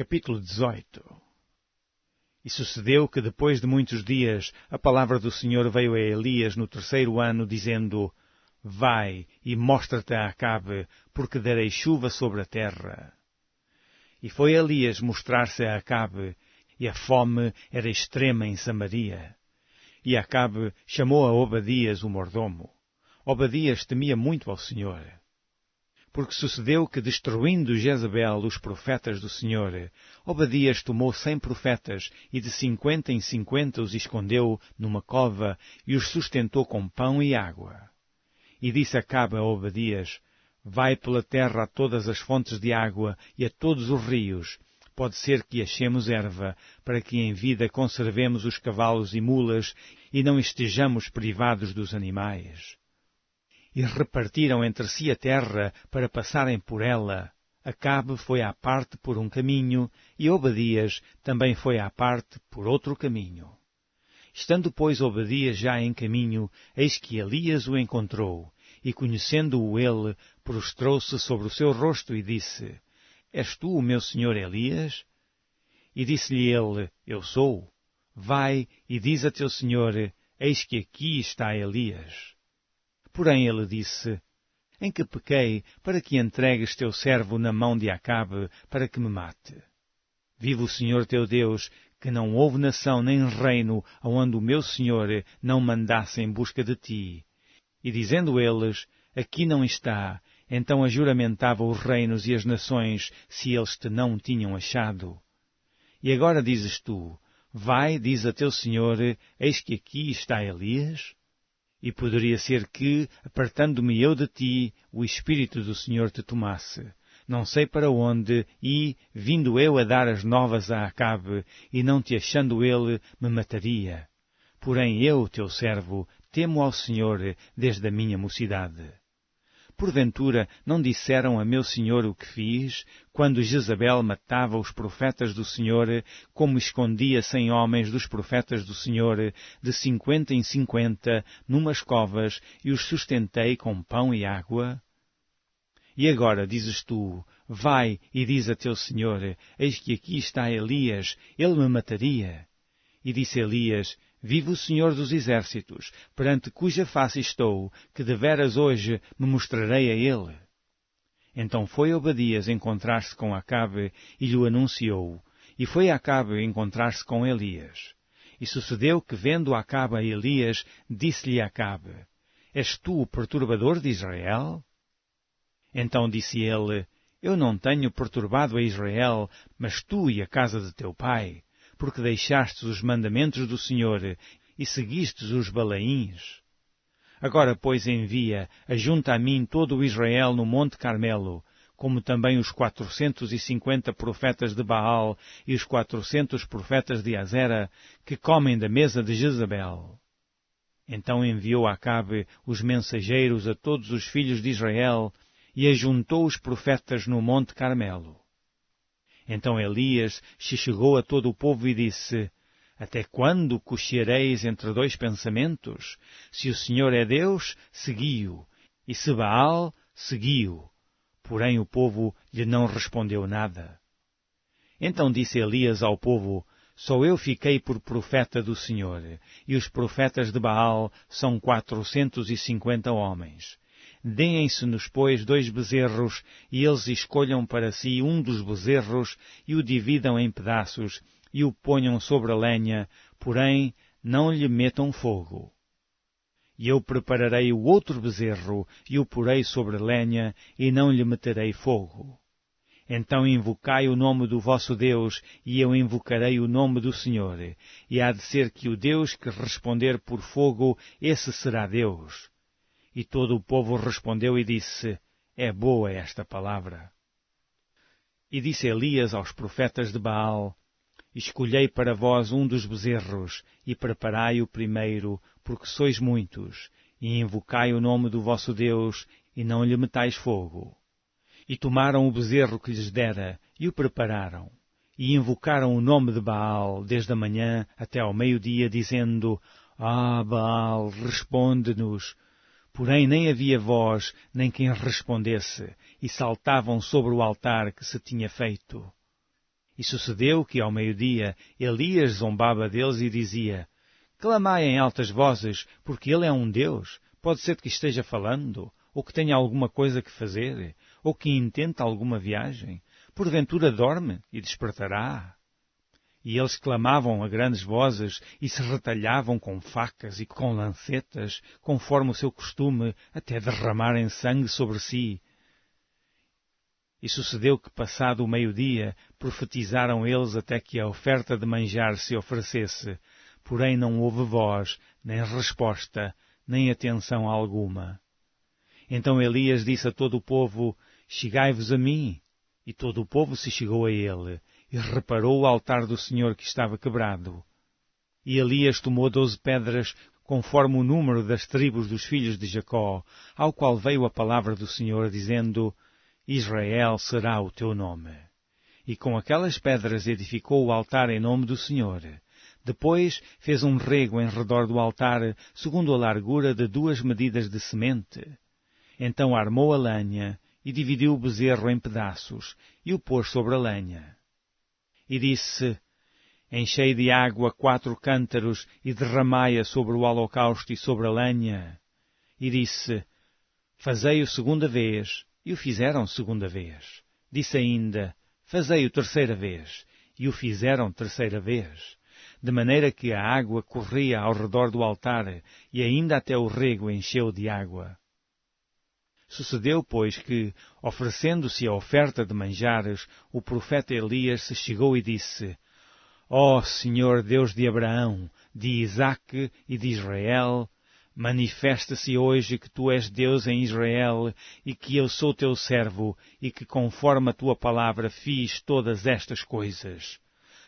Capítulo 18. E sucedeu que depois de muitos dias a palavra do Senhor veio a Elias no 3º ano, dizendo: Vai e mostra-te a Acabe, porque darei chuva sobre a terra. E foi Elias mostrar-se a Acabe, e a fome era extrema em Samaria. E Acabe chamou a Obadias, o mordomo. Obadias temia muito ao Senhor. Porque sucedeu que, destruindo Jezabel os profetas do Senhor, Obadias tomou 100 profetas e de 50 em 50 os escondeu numa cova e os sustentou com pão e água. E disse Acabe a Obadias: Vai pela terra a todas as fontes de água e a todos os rios. Pode ser que achemos erva, para que em vida conservemos os cavalos e mulas e não estejamos privados dos animais. E repartiram entre si a terra para passarem por ela. Acabe foi à parte por um caminho, e Obadias também foi à parte por outro caminho. Estando, pois, Obadias já em caminho, eis que Elias o encontrou, e conhecendo-o ele, prostrou-se sobre o seu rosto e disse: És tu o meu senhor Elias? E disse-lhe ele: Eu sou. Vai e diz a teu senhor: Eis que aqui está Elias. Porém ele disse: Em que pequei para que entregues teu servo na mão de Acabe para que me mate? Vive o Senhor teu Deus, que não houve nação nem reino aonde o meu Senhor não mandasse em busca de ti. E dizendo eles: Aqui não está, então ajuramentava os reinos e as nações, se eles te não tinham achado. E agora dizes tu: Vai, diz a teu Senhor, eis que aqui está Elias? E poderia ser que, apartando-me eu de ti, o Espírito do Senhor te tomasse. Não sei para onde, e, vindo eu a dar as novas a Acabe, e não te achando ele, me mataria. Porém eu, teu servo, temo ao Senhor desde a minha mocidade. Porventura não disseram a meu senhor o que fiz, quando Jezabel matava os profetas do Senhor, como escondia 100 homens dos profetas do Senhor, de 50 em 50, numas covas, e os sustentei com pão e água? E agora dizes tu: Vai e diz a teu senhor: Eis que aqui está Elias, ele me mataria. E disse Elias: Vive o Senhor dos Exércitos, perante cuja face estou, que deveras hoje me mostrarei a ele. Então foi Obadias encontrar-se com Acabe e lhe anunciou, e foi Acabe encontrar-se com Elias. E sucedeu que, vendo Acabe a Elias, disse-lhe Acabe: És tu o perturbador de Israel? Então disse ele: Eu não tenho perturbado a Israel, mas tu e a casa de teu pai, porque deixastes os mandamentos do Senhor e seguistes os Balaíns. Agora, pois, envia, ajunta a mim todo o Israel no Monte Carmelo, como também os 450 profetas de Baal e os 400 profetas de Azera, que comem da mesa de Jezabel. Então enviou Acabe os mensageiros a todos os filhos de Israel e ajuntou os profetas no Monte Carmelo. Então Elias se chegou a todo o povo e disse: Até quando cocheareis entre dois pensamentos? Se o Senhor é Deus, segui-o, e se Baal, segui-o. Porém o povo lhe não respondeu nada. Então disse Elias ao povo: Só eu fiquei por profeta do Senhor, e os profetas de Baal são 450 homens. Deem-se-nos, pois, 2 bezerros, e eles escolham para si um dos bezerros, e o dividam em pedaços, e o ponham sobre a lenha, porém não lhe metam fogo. E eu prepararei o outro bezerro, e o porei sobre a lenha, e não lhe meterei fogo. Então invocai o nome do vosso Deus, e eu invocarei o nome do Senhor, e há de ser que o Deus que responder por fogo, esse será Deus. E todo o povo respondeu e disse: É boa esta palavra. E disse Elias aos profetas de Baal: Escolhei para vós um dos bezerros, e preparai-o primeiro, porque sois muitos, e invocai o nome do vosso Deus, e não lhe metais fogo. E tomaram o bezerro que lhes dera, e o prepararam, e invocaram o nome de Baal, desde a manhã até ao meio-dia, dizendo: Baal, responde-nos. Porém nem havia voz, nem quem respondesse, e saltavam sobre o altar que se tinha feito. E sucedeu que, ao meio-dia, Elias zombava deles e dizia: Clamai em altas vozes, porque ele é um Deus. Pode ser que esteja falando, ou que tenha alguma coisa que fazer, ou que intenta alguma viagem. Porventura dorme e despertará. E eles clamavam a grandes vozes e se retalhavam com facas e com lancetas, conforme o seu costume, até derramarem sangue sobre si. E sucedeu que, passado o meio-dia, profetizaram eles até que a oferta de manjar se oferecesse, porém não houve voz, nem resposta, nem atenção alguma. Então Elias disse a todo o povo: Chegai-vos a mim. E todo o povo se chegou a ele, e reparou o altar do Senhor que estava quebrado. E Elias tomou 12 pedras, conforme o número das tribos dos filhos de Jacó, ao qual veio a palavra do Senhor, dizendo: Israel será o teu nome. E com aquelas pedras edificou o altar em nome do Senhor. Depois fez um rego em redor do altar, segundo a largura de 2 medidas de semente. Então armou a lenha, e dividiu o bezerro em pedaços, e o pôs sobre a lenha. E disse: Enchei de água 4 cântaros, e derramai-a sobre o holocausto e sobre a lenha. E disse: Fazei-o segunda vez, e o fizeram segunda vez. Disse ainda: Fazei-o terceira vez, e o fizeram terceira vez. De maneira que a água corria ao redor do altar, e ainda até o rego encheu de água. Sucedeu, pois, que, oferecendo-se a oferta de manjares, o profeta Elias se chegou e disse: Ó Senhor Deus de Abraão, de Isaque e de Israel, manifesta-se hoje que tu és Deus em Israel e que eu sou teu servo e que conforme a tua palavra fiz todas estas coisas.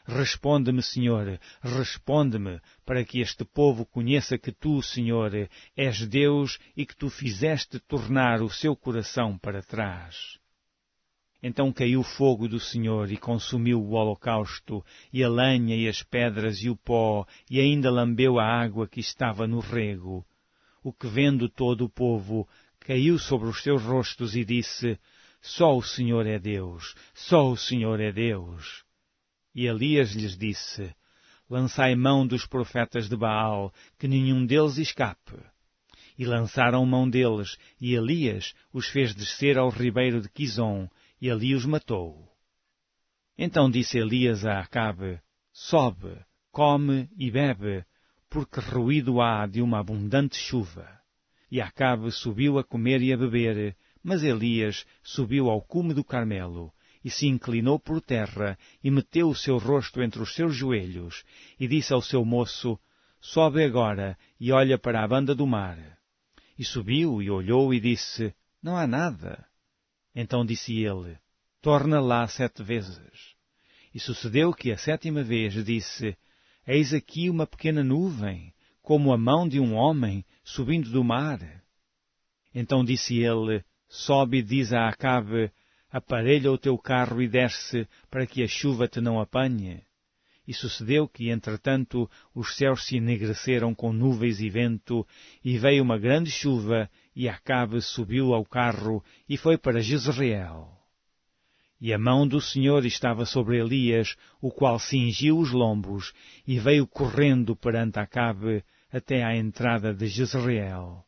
Responde-me, Senhor, responde-me, para que este povo conheça que tu, Senhor, és Deus e que tu fizeste tornar o seu coração para trás. Então caiu fogo do Senhor e consumiu o holocausto, e a lenha e as pedras e o pó, e ainda lambeu a água que estava no rego. O que vendo todo o povo, caiu sobre os seus rostos e disse: Só o Senhor é Deus, só o Senhor é Deus. E Elias lhes disse: Lançai mão dos profetas de Baal, que nenhum deles escape. E lançaram mão deles, e Elias os fez descer ao ribeiro de Quizom, e ali os matou. Então disse Elias a Acabe: Sobe, come e bebe, porque ruído há de uma abundante chuva. E Acabe subiu a comer e a beber, mas Elias subiu ao cume do Carmelo, e se inclinou por terra, e meteu o seu rosto entre os seus joelhos, e disse ao seu moço: Sobe agora, e olha para a banda do mar. E subiu, e olhou, e disse: Não há nada. Então disse ele: Torna lá 7 vezes. E sucedeu que a 7ª vez disse: Eis aqui uma pequena nuvem, como a mão de um homem, subindo do mar. Então disse ele: Sobe e diz a Acabe: Aparelha o teu carro e desce, para que a chuva te não apanhe. E sucedeu que, entretanto, os céus se enegreceram com nuvens e vento, e veio uma grande chuva, e Acabe subiu ao carro e foi para Jezreel. E a mão do Senhor estava sobre Elias, o qual cingiu os lombos, e veio correndo perante Acabe até à entrada de Jezreel.